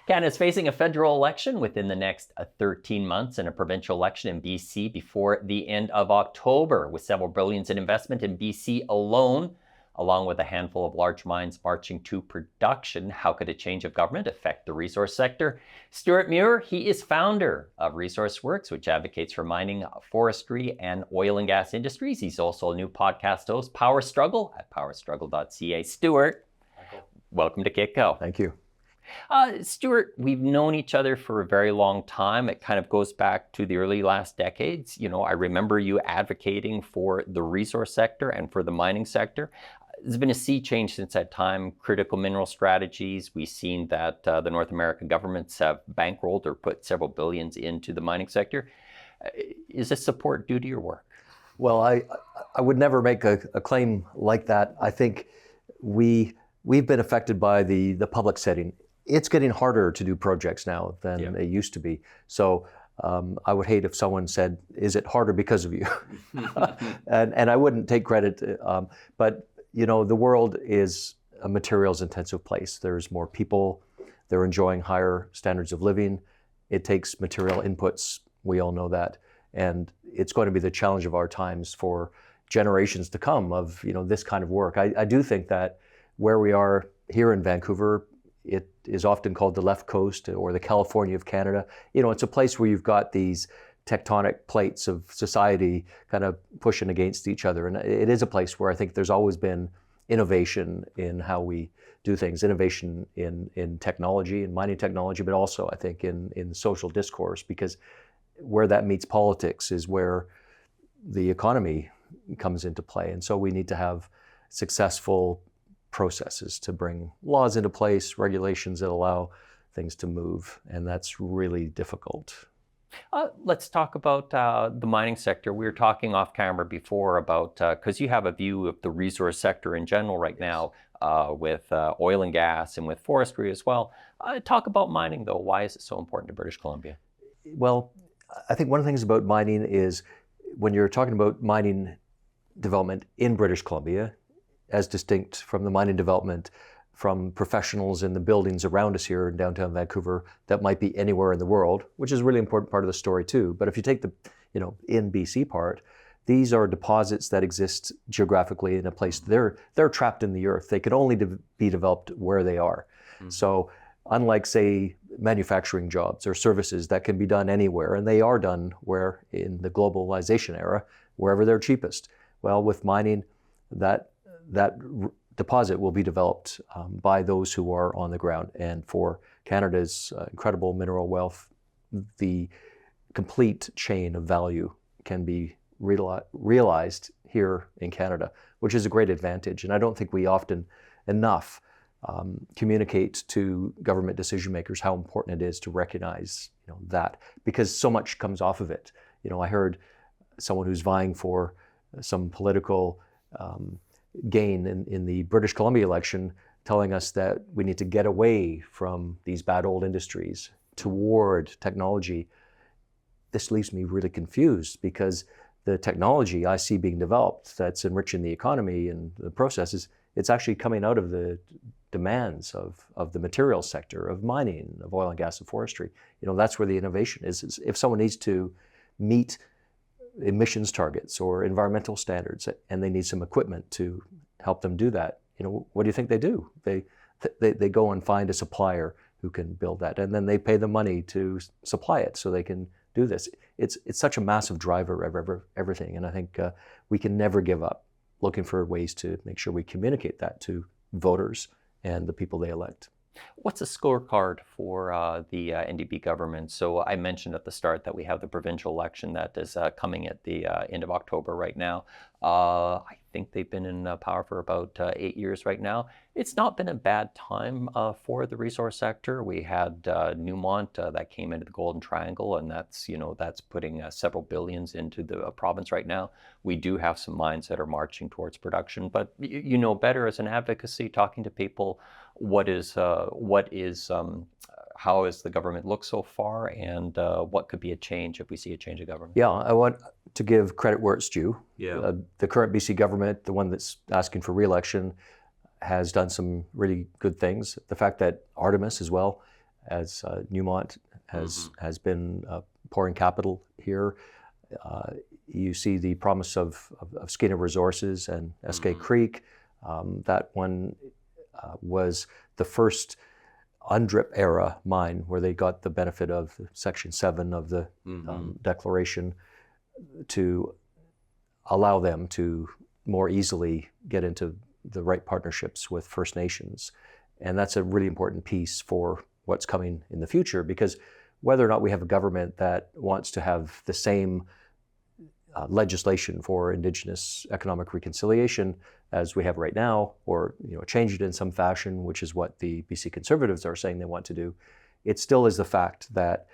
Canada is facing a federal election within the next 13 months and a provincial election in BC before the end of October, with several billions in investment in BC alone, along with a handful of large mines marching to production. How could a change of government affect the resource sector? Stewart Muir, he is founder of Resource Works, which advocates for mining, forestry, and oil and gas industries. He's also a new podcast host, Power Struggle, at powerstruggle.ca. Stewart, welcome to Kitco. Thank you. Stewart, we've known each other for a very long time. It kind of goes back to the early last decades. You know, I remember you advocating for the resource sector and for the mining sector. There's been a sea change since that time. Critical mineral strategies. We've seen that the North American governments have bankrolled or put several billions into the mining sector. Is this support due to your work? Well, I would never make a claim like that. I think we've been affected by the public setting. It's getting harder to do projects now than it used to be. So I would hate if someone said, is it harder because of you? and I wouldn't take credit. But, you know, the world is a materials intensive place. There's more people. They're enjoying higher standards of living. It takes material inputs. We all know that. And it's going to be the challenge of our times for generations to come of, you know, this kind of work. I do think that where we are here in Vancouver, it is often called the left coast or the California of Canada. You know, it's a place where you've got these tectonic plates of society kind of pushing against each other. And it is a place where I think there's always been innovation in how we do things, innovation in technology, in mining technology, but also I think in social discourse, because where that meets politics is where the economy comes into play. And so we need to have successful processes to bring laws into place, regulations that allow things to move, and that's really difficult. Let's talk about the mining sector. We were talking off camera before about, because you have a view of the resource sector in general right now with oil and gas and with forestry as well. Talk about mining though. Why is it so important to British Columbia? Well, I think one of the things about mining is when you're talking about mining development in British Columbia, as distinct from the mining development from professionals in the buildings around us here in downtown Vancouver that might be anywhere in the world, which is a really important part of the story too. But if you take the, you know, in BC part, these are deposits that exist geographically in a place. They're trapped in the earth. They can only be developed where they are. Mm-hmm. So unlike, say, manufacturing jobs or services that can be done anywhere, and they are done where in the globalization era, wherever they're cheapest. Well, with mining, that deposit will be developed by those who are on the ground. And for Canada's incredible mineral wealth, the complete chain of value can be realized here in Canada, which is a great advantage. And I don't think we often enough communicate to government decision makers how important it is to recognize, you know, that, because so much comes off of it. You know, I heard someone who's vying for some political gain in the British Columbia election telling us that we need to get away from these bad old industries toward technology. This leaves me really confused because the technology I see being developed that's enriching the economy and the processes, it's actually coming out of the demands of the materials sector, of mining, of oil and gas and forestry. You know, that's where the innovation is if someone needs to meet emissions targets or environmental standards, and they need some equipment to help them do that. You know, what do you think they do? They go and find a supplier who can build that, and then they pay the money to supply it so they can do this. It's such a massive driver of everything, and I think we can never give up looking for ways to make sure we communicate that to voters and the people they elect. What's a scorecard for the NDP government? So I mentioned at the start that we have the provincial election that is coming at the end of October right now. I think they've been in power for about 8 years right now. It's not been a bad time for the resource sector. We had Newmont that came into the Golden Triangle, and that's, you know, that's putting several billions into the province right now. We do have some mines that are marching towards production, but you know better as an advocacy, talking to people, how has the government looked so far, and what could be a change if we see a change of government? Yeah, I want to give credit where it's due. Yeah. The current BC government, the one that's asking for re-election, has done some really good things. The fact that Artemis as well as Newmont has been pouring capital here. You see the promise of Skinner Resources and SK Creek. That one was the first UNDRIP era mine where they got the benefit of Section 7 of the declaration to allow them to more easily get into the right partnerships with First Nations. And that's a really important piece for what's coming in the future, because whether or not we have a government that wants to have the same legislation for Indigenous economic reconciliation as we have right now, or change it in some fashion, which is what the BC Conservatives are saying they want to do, it still is the fact that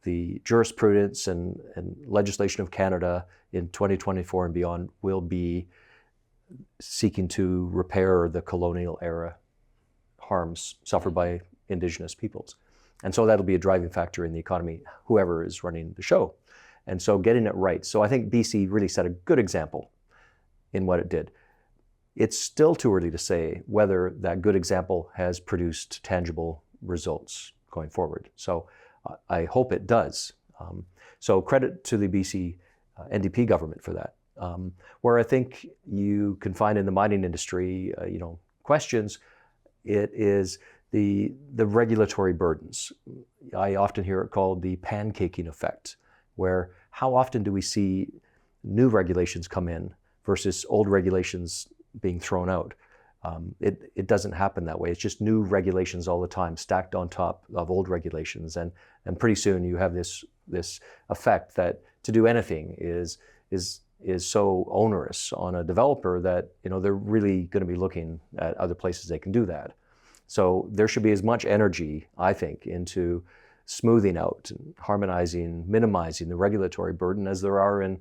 the jurisprudence and legislation of Canada in 2024 and beyond will be seeking to repair the colonial era harms suffered by Indigenous peoples. And so that'll be a driving factor in the economy, whoever is running the show. And so getting it right. So I think BC really set a good example in what it did. It's still too early to say whether that good example has produced tangible results going forward. So I hope it does. So credit to the BC NDP government for that. Where I think you can find in the mining industry, questions, it is the regulatory burdens. I often hear it called the pancaking effect, where how often do we see new regulations come in versus old regulations being thrown out? It doesn't happen that way. It's just new regulations all the time, stacked on top of old regulations, and pretty soon you have this effect that to do anything is so onerous on a developer that they're really going to be looking at other places they can do that. So there should be as much energy, I think, into smoothing out, harmonizing, minimizing the regulatory burden as there are in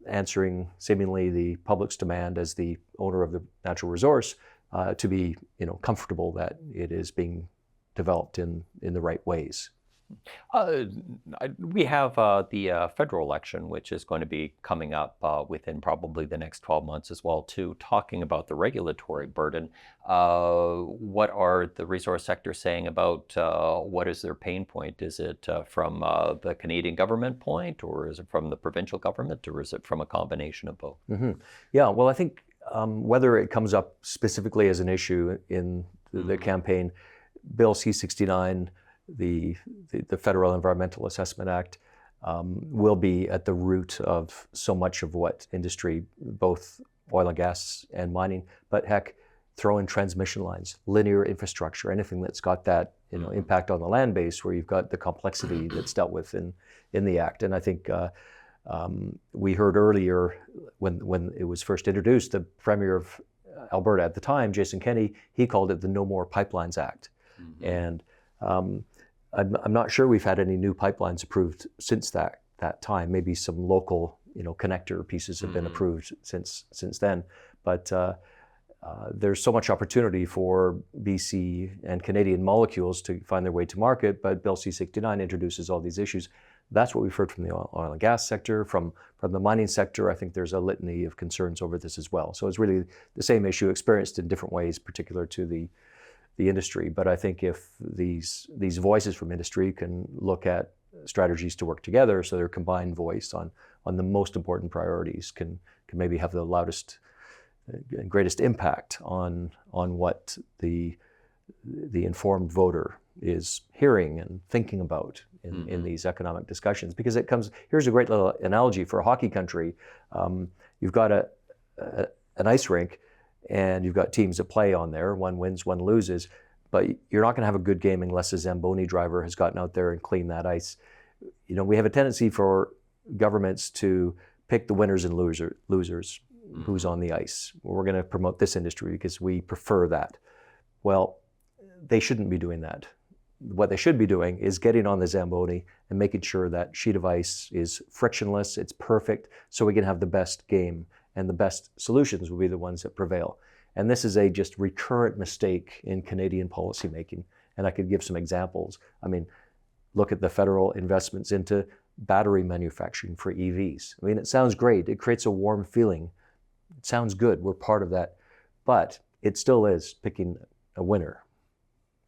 answering seemingly the public's demand as the owner of the natural resource to be comfortable that it is being developed in the right ways. We have the federal election, which is going to be coming up within probably the next 12 months as well, too. Talking about the regulatory burden, what are the resource sector saying about what is their pain point? Is it from the Canadian government point, or is it from the provincial government, or is it from a combination of both? Yeah, well, I think whether it comes up specifically as an issue in the campaign, Bill C-69, the Federal Environmental Assessment Act, will be at the root of so much of what industry, both oil and gas and mining, but heck, throw in transmission lines, linear infrastructure, anything that's got that impact on the land base, where you've got the complexity that's dealt with in the act. And I think we heard earlier when it was first introduced, the Premier of Alberta at the time, Jason Kenney, he called it the No More Pipelines Act. And I'm not sure we've had any new pipelines approved since that time. Maybe some local, connector pieces have been approved since then. But there's so much opportunity for BC and Canadian molecules to find their way to market. But Bill C-69 introduces all these issues. That's what we've heard from the oil and gas sector, from the mining sector. I think there's a litany of concerns over this as well. So it's really the same issue experienced in different ways, particular to the industry. But I think if these voices from industry can look at strategies to work together, so their combined voice on the most important priorities can maybe have the loudest and greatest impact on what the informed voter is hearing and thinking about in these economic discussions. Because here's a great little analogy for a hockey country. You've got an ice rink, and you've got teams that play on there. One wins, one loses. But you're not going to have a good game unless a Zamboni driver has gotten out there and cleaned that ice. We have a tendency for governments to pick the winners and losers who's on the ice. We're going to promote this industry because we prefer that. Well, they shouldn't be doing that. What they should be doing is getting on the Zamboni and making sure that sheet of ice is frictionless, it's perfect, so we can have the best game. And the best solutions will be the ones that prevail. And this is a just recurrent mistake in Canadian policymaking. And I could give some examples. I mean, look at the federal investments into battery manufacturing for EVs. I mean, it sounds great. It creates a warm feeling. It sounds good. We're part of that. But it still is picking a winner.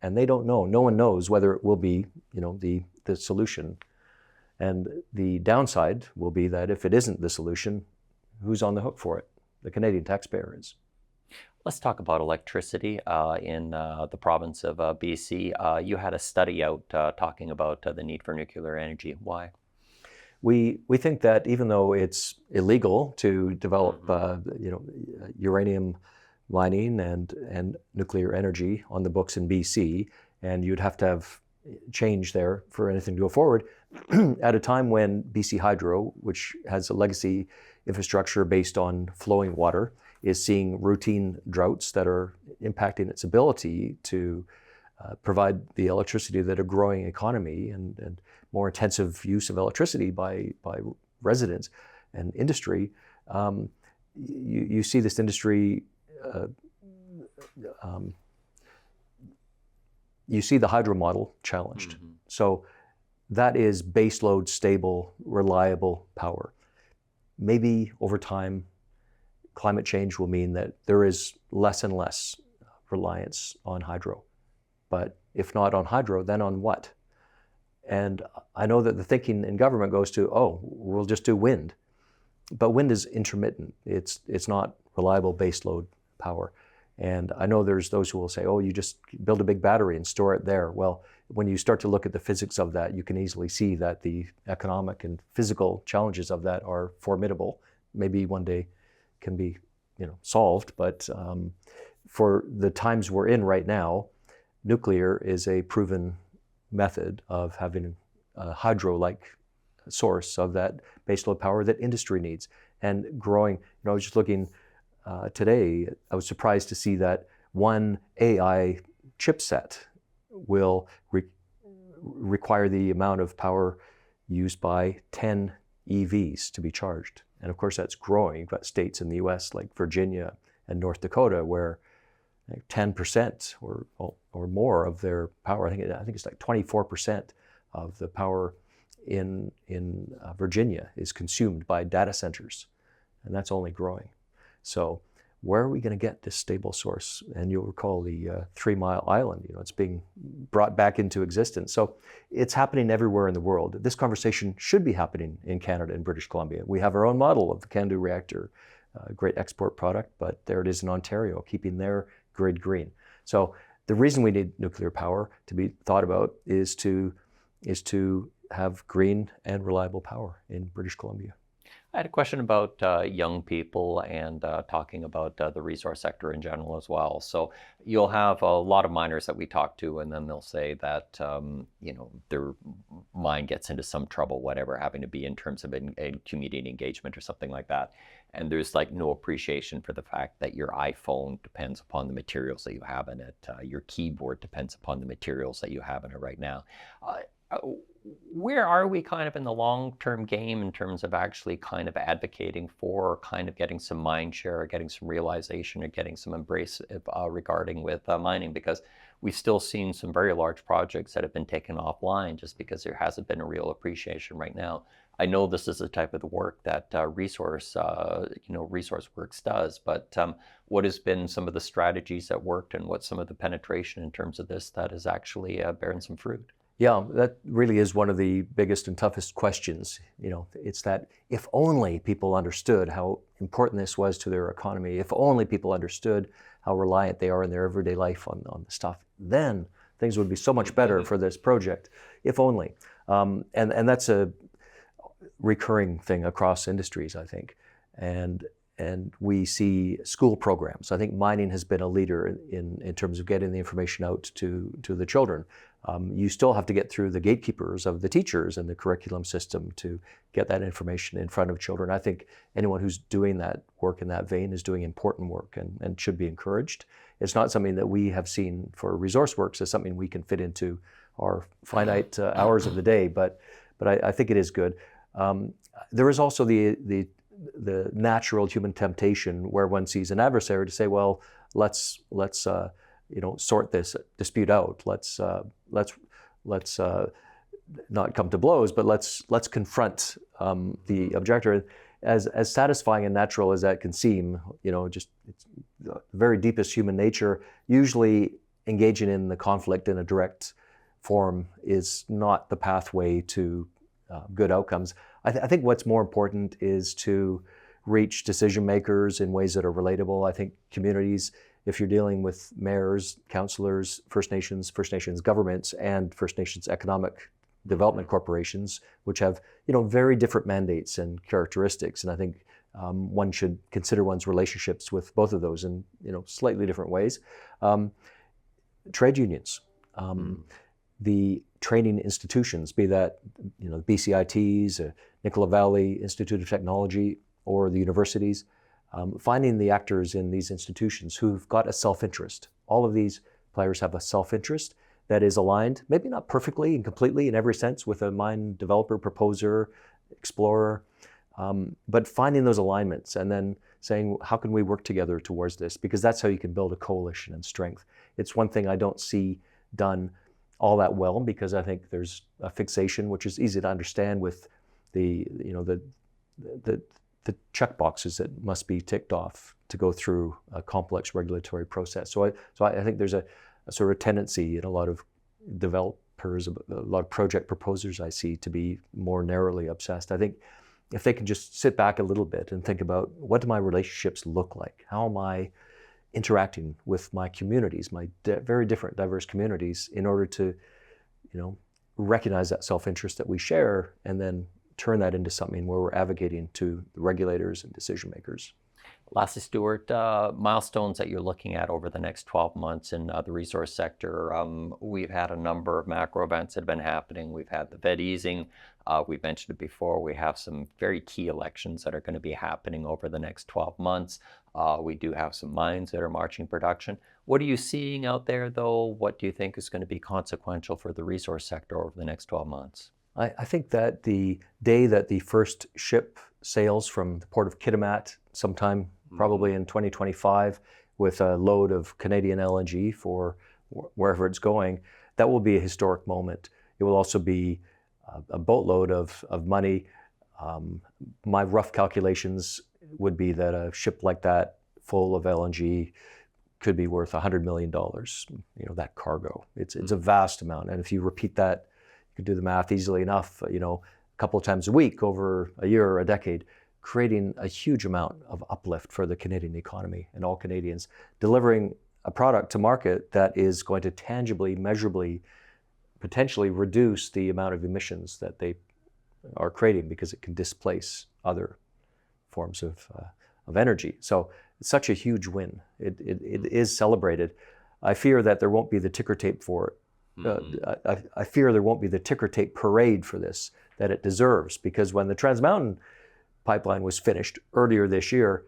and they don't know. No one knows whether it will be, the solution. And the downside will be that if it isn't the solution, who's on the hook for it? The Canadian taxpayer is. Let's talk about electricity in the province of BC. You had a study out talking about the need for nuclear energy. Why? We think that even though it's illegal to develop, uranium mining and nuclear energy on the books in BC, and you'd have to have change there for anything to go forward, at a time when BC Hydro, which has a legacy infrastructure based on flowing water, is seeing routine droughts that are impacting its ability to provide the electricity that a growing economy and more intensive use of electricity by residents and industry. You see this industry, you see the hydro model challenged. Mm-hmm. So that is baseload, stable, reliable power. Maybe over time, climate change will mean that there is less and less reliance on hydro. But if not on hydro, then on what? And I know that the thinking in government goes to, we'll just do wind. But wind is intermittent. It's not reliable baseload power. And I know there's those who will say, you just build a big battery and store it there. Well, when you start to look at the physics of that, you can easily see that the economic and physical challenges of that are formidable. Maybe one day can be, solved. But for the times we're in right now, nuclear is a proven method of having a hydro-like source of that baseload power that industry needs and growing. I was just looking today, I was surprised to see that one AI chipset will require the amount of power used by 10 EVs to be charged. And of course, that's growing. You've got states in the US like Virginia and North Dakota where 10% or more of their power, I think it's like 24% of the power in Virginia is consumed by data centers. And that's only growing. So where are we going to get this stable source? And you'll recall the 3 Mile Island, it's being brought back into existence. So it's happening everywhere in the world. This conversation should be happening in Canada and British Columbia. We have our own model of the CANDU reactor, a great export product, but there it is in Ontario, keeping their grid green. So the reason we need nuclear power to be thought about is to have green and reliable power in British Columbia. I had a question about young people and talking about the resource sector in general as well. So you'll have a lot of miners that we talk to, and then they'll say that their mine gets into some trouble, whatever, having to be in terms of a community engagement or something like that. And there's like no appreciation for the fact that your iPhone depends upon the materials that you have in it. Your keyboard depends upon the materials that you have in it right now. Where are we kind of in the long-term game in terms of actually kind of advocating for kind of getting some mind share, or getting some realization, or getting some embrace regarding with mining? Because we've still seen some very large projects that have been taken offline just because there hasn't been a real appreciation right now. I know this is the type of the work that Resource Works does, but what has been some of the strategies that worked, and what's some of the penetration in terms of this that is actually bearing some fruit? Yeah, that really is one of the biggest and toughest questions. It's that if only people understood how important this was to their economy, if only people understood how reliant they are in their everyday life on the stuff, then things would be so much better for this project, if only. And that's a recurring thing across industries, I think. And we see school programs. I think mining has been a leader in terms of getting the information out to the children. You still have to get through the gatekeepers of the teachers and the curriculum system to get that information in front of children. I think anyone who's doing that work in that vein is doing important work and should be encouraged. It's not something that we have seen for Resource Works as something we can fit into our finite hours of the day, but I think it is good. There is also the natural human temptation where one sees an adversary to say, well, let's sort this dispute out. Let's not come to blows, but let's confront the objector. As satisfying and natural as that can seem, just it's the very deepest human nature. Usually, engaging in the conflict in a direct form is not the pathway to good outcomes. I think what's more important is to reach decision makers in ways that are relatable. I think communities, if you're dealing with mayors, councillors, First Nations governments, and First Nations economic development corporations, which have very different mandates and characteristics, and I think one should consider one's relationships with both of those in slightly different ways. Trade unions, the training institutions, be that BCITs, Nicola Valley Institute of Technology, or the universities, finding the actors in these institutions who've got a self-interest. All of these players have a self-interest that is aligned, maybe not perfectly and completely in every sense, with a mine developer, proposer, explorer, but finding those alignments and then saying, how can we work together towards this? Because that's how you can build a coalition and strength. It's one thing I don't see done all that well, because I think there's a fixation, which is easy to understand, with the check boxes that must be ticked off to go through a complex regulatory process. So I think there's a sort of tendency in a lot of developers, a lot of project proposers I see, to be more narrowly obsessed. I think if they can just sit back a little bit and think about, what do my relationships look like? How am I interacting with my communities, my very different, diverse communities, in order to, recognize that self-interest that we share, and then turn that into something where we're advocating to the regulators and decision makers. Lastly, Stewart, milestones that you're looking at over the next 12 months in the resource sector. We've had a number of macro events that have been happening. We've had the Fed easing. We've mentioned it before. We have some very key elections that are going to be happening over the next 12 months. We do have some mines that are marching production. What are you seeing out there, though? What do you think is going to be consequential for the resource sector over the next 12 months? I think that the day that the first ship sails from the port of Kitimat, sometime probably in 2025, with a load of Canadian LNG for wherever it's going, that will be a historic moment. It will also be a boatload of money. My rough calculations would be that a ship like that, full of LNG, could be worth $100 million, that cargo. It's a vast amount. And if you repeat that, you could do the math easily enough, a couple of times a week over a year or a decade, creating a huge amount of uplift for the Canadian economy and all Canadians, delivering a product to market that is going to tangibly, measurably, potentially reduce the amount of emissions that they are creating, because it can displace other forms of energy. So it's such a huge win. It is celebrated. I fear that there won't be the ticker tape for it. I fear there won't be the ticker tape parade for this that it deserves, because when the Trans Mountain pipeline was finished earlier this year,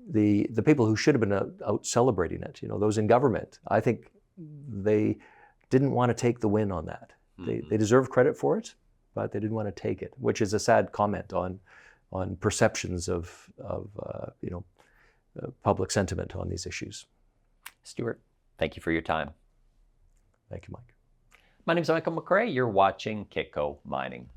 the people who should have been out celebrating it, those in government, I think they didn't want to take the win on that. They deserve credit for it, but they didn't want to take it, which is a sad comment on perceptions of public sentiment on these issues. Stewart, thank you for your time. Thank you, Mike. My name is Michael McRae. You're watching Kitco Mining.